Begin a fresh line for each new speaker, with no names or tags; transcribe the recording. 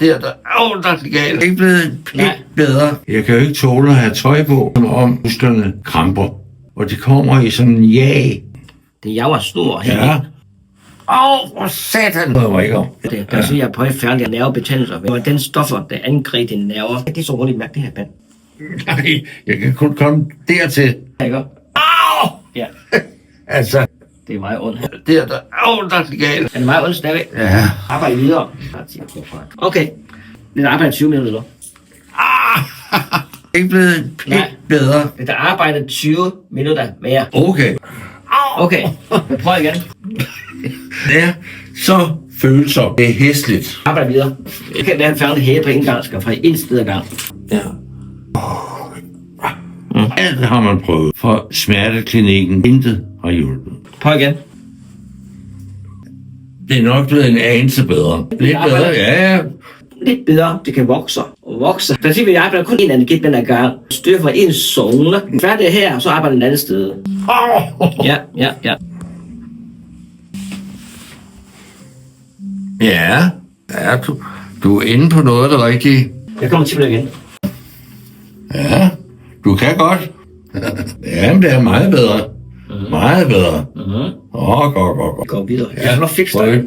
Det er der. Der er det galt. Det er ikke blevet bedre. Jeg kan jo ikke tåle at have tøj på, som om musklerne kramper. Og de kommer i sådan en jag.
Det jager stor her.
Ja. For satan! Det var ikke om.
Det kan sige, at jeg er på et færdigt nervebetændelse. Og den stoffer, der angreb dine nerver, det er så roligt mærke det her band.
Nej, jeg kan kun komme dertil.
Ikke? Ja.
Altså,
Det er meget ondt her.
det er der. Der er det galt.
Er det meget ondt stadigvæk?
Ja.
Arbejde videre. Okay. Det er arbejde 20 minutter nu.
Det er ikke blevet bedre.
Det er arbejde 20 minutter mere.
Okay.
Okay. Prøv igen.
Det er så følsomt. Det er hæsligt.
Arbejde videre. Det kan være en færdig hæge på en gang, skal fra en sted ad gang.
Ja. Alt har man prøvet. For smerteklinikken intet har hjulpet.
Prøv igen.
Det er nok blevet en anelse bedre. Lidt bedre, ja.
Lidt bedre. Det kan vokse og vokse. For eksempel, jeg arbejder kun en energi den her gang. Styr for en zone. Færdig her, så arbejder den andet sted. Ja.
Ja, du er inde på noget, der er rigtigt.
Jeg kommer til det igen.
Ja, du kan godt. Jamen, det er meget bedre. Meget bedre. Godt.
Gå videre. Jeg kan nok fikse dig.